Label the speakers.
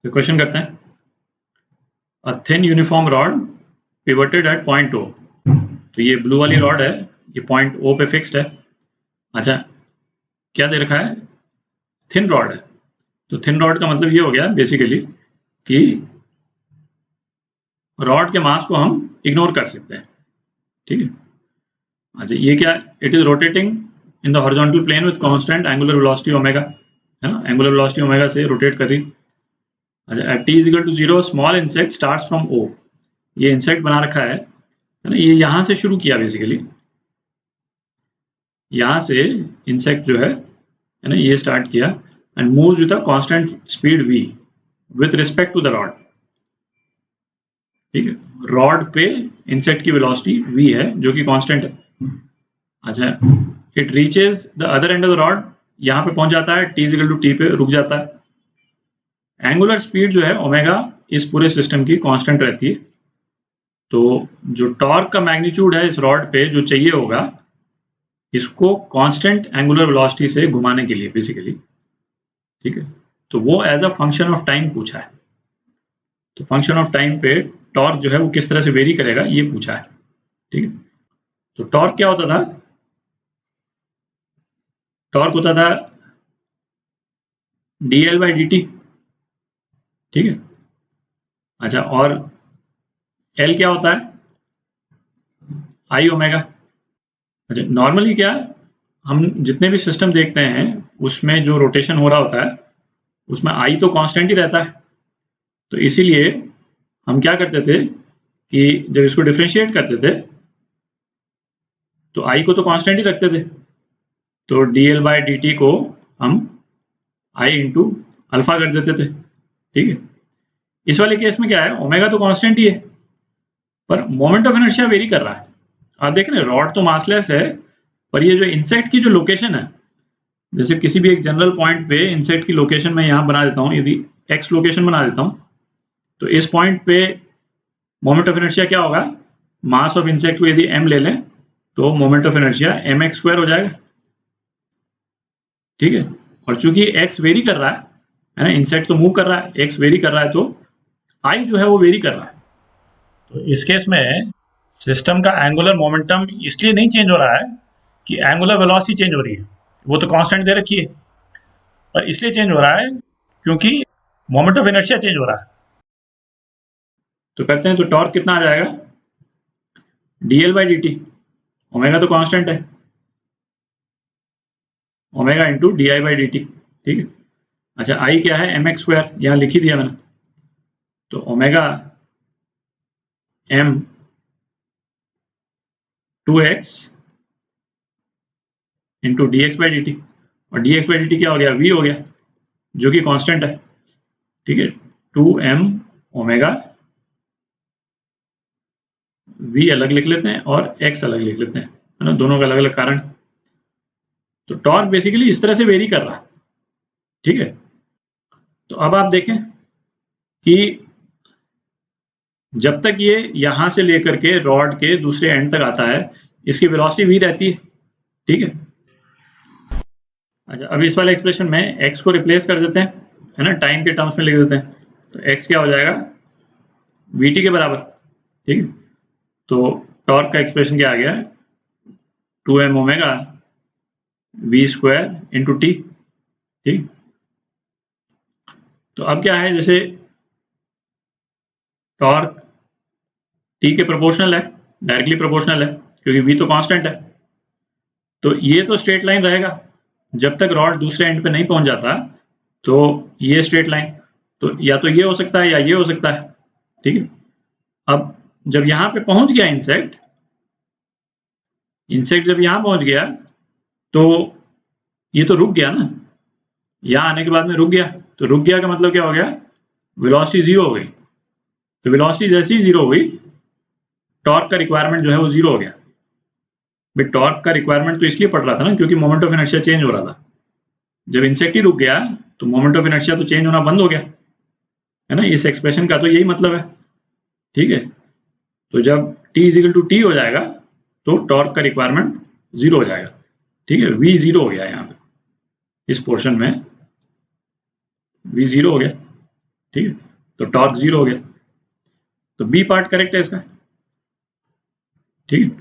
Speaker 1: तो क्वेश्चन करते हैं, a thin uniform rod pivoted at point O. तो ये ब्लू वाली रॉड है, ये पॉइंट ओ पे फिक्स्ड है। अच्छा, क्या दे रखा है? थिन रॉड है। तो थिन रॉड का मतलब ये हो गया बेसिकली कि रॉड के मास को हम इग्नोर कर सकते हैं, ठीक है। अच्छा, ये क्या? It is rotating in the horizontal plane with constant angular velocity omega, है ना, एंगुलर वेलोसिटी ओमेगा से रोटेट कर रही। अच्छा, at t is equal to 0 small insect starts from O. ये इंसेक्ट बना रखा है ना, ये यहां से शुरू किया बेसिकली, यहां से इंसेक्ट जो है ना, ये स्टार्ट किया and moves with a constant speed v with respect to the rod, ठीक है। रॉड पे इंसेक्ट की वेलोसिटी v है जो कि कांस्टेंट है। अच्छा, it reaches the other end of the rod, यहां पे पहुंच जाता है, t इक्वल टू t पे रुक जाता है। एंगुलर स्पीड जो है ओमेगा इस पूरे सिस्टम की कांस्टेंट रहती है। तो जो टॉर्क का मैग्नीट्यूड है इस रॉड पे जो चाहिए होगा, इसको कांस्टेंट एंगुलर वेलोसिटी से घुमाने के लिए बेसिकली, ठीक है। तो वो as a function of time पूछा है। तो फंक्शन ऑफ टाइम पे टॉर्क जो है वो किस तरह से वेरी करेगा ये पूछा है, ठीक है। तो टॉर्क क्या होता था? टॉर्क होता था dl बाई dt, ठीक है। अच्छा, और L क्या होता है? आई ओमेगा। अच्छा, नॉर्मली क्या, हम जितने भी सिस्टम देखते हैं उसमें जो रोटेशन हो रहा होता है उसमें आई तो कांस्टेंट ही रहता है। तो इसीलिए हम क्या करते थे कि जब इसको डिफरेंशिएट करते थे तो आई को तो कांस्टेंट ही रखते थे। तो dl बाई dt को हम आई इंटू अल्फा कर देते थे, ठीक है। इस वाले केस में क्या है, ओमेगा तो कांस्टेंट ही है पर मोमेंट ऑफ इनर्शिया वेरी कर रहा है। आप देख रहे हैं रॉड तो मासलेस है, पर ये जो इंसेक्ट की जो लोकेशन है, जैसे किसी भी एक जनरल पॉइंट पे इंसेक्ट की लोकेशन मैं यहाँ बना देता हूँ, यदि एक्स लोकेशन बना देता हूँ, तो इस पॉइंट पे मोमेंट ऑफ इनर्शिया क्या होगा? मास ऑफ इंसेक्ट को यदि m ले लें तो मोमेंट ऑफ इनर्शिया mx² हो जाएगा, ठीक है। और चूंकि x वेरी कर रहा है ना, इंसेक्ट तो मूव कर रहा है, x वेरी कर रहा है, तो I जो है वो वेरी कर रहा है। तो इस केस में सिस्टम का एंगुलर मोमेंटम इसलिए नहीं चेंज हो रहा है कि एंगुलर वेलोसिटी चेंज हो रही है, वो तो कांस्टेंट दे रखी है, पर इसलिए चेंज हो रहा है क्योंकि मोमेंट ऑफ इनर्शिया चेंज हो रहा है। तो करते हैं, तो टॉर्क कितना आ जाएगा? dl बाई dt, ओमेगा तो कांस्टेंट है, omega into D I by D T, ठीक है। अच्छा, आई क्या है? mx², यहाँ लिख ही दिया मैंने। तो omega m 2x into D X by D T, और D X by D T क्या हो गया? v हो गया जो कि कांस्टेंट है, ठीक है। 2m ओमेगा, v अलग लिख लेते हैं और x अलग लिख लेते हैं, है ना, दोनों का अलग अलग कारण। तो टॉर्क बेसिकली इस तरह से वेरी कर रहा है, ठीक है। तो अब आप देखें कि जब तक ये यहां से लेकर के रॉड के दूसरे एंड तक आता है इसकी वेलोसिटी v रहती है, ठीक है। अच्छा, अब इस वाले एक्सप्रेशन में x को रिप्लेस कर देते हैं, है ना, टाइम के टर्म्स में लिख देते हैं। तो x क्या हो जाएगा? vt के बराबर, ठीक है। तो टॉर्क का एक्सप्रेशन क्या आ गया? 2m omega v² into T, ठीक। तो अब क्या है, जैसे टॉर्क t के प्रोपोर्शनल है, डायरेक्टली प्रोपोर्शनल है क्योंकि v तो कांस्टेंट है। तो ये तो स्ट्रेट लाइन रहेगा जब तक रॉड दूसरे एंड पे नहीं पहुंच जाता, तो ये स्ट्रेट लाइन तो या तो ये हो सकता है या ये हो सकता है, ठीक है। अब जब यहां पे पहुंच गया इंसेक्ट, जब यहां पहुंच गया तो ये तो रुक गया ना, यहां आने के बाद में रुक गया। तो रुक गया का मतलब क्या हो गया? वेलोसिटी जीरो हो गई। तो वेलोसिटी जैसे ही जीरो हुई, टॉर्क का रिक्वायरमेंट जो है वो जीरो हो गया। भाई टॉर्क का रिक्वायरमेंट तो इसलिए पड़ रहा था ना क्योंकि मोमेंट ऑफ इनर्शिया चेंज हो रहा था। जब इंसेक्ट ही रुक गया तो मोमेंट ऑफ इनर्शिया तो चेंज होना बंद हो गया, है ना। इस एक्सप्रेशन का तो यही मतलब है, ठीक है। तो जब t is equal to T हो जाएगा तो टॉर्क का रिक्वायरमेंट जीरो हो जाएगा, ठीक है। v जीरो हो गया यहाँ पे, इस पोर्शन में v जीरो हो गया। ठीक है, तो टॉर्क 0 हो गया, तो बी पार्ट करेक्ट है इसका, ठीक है।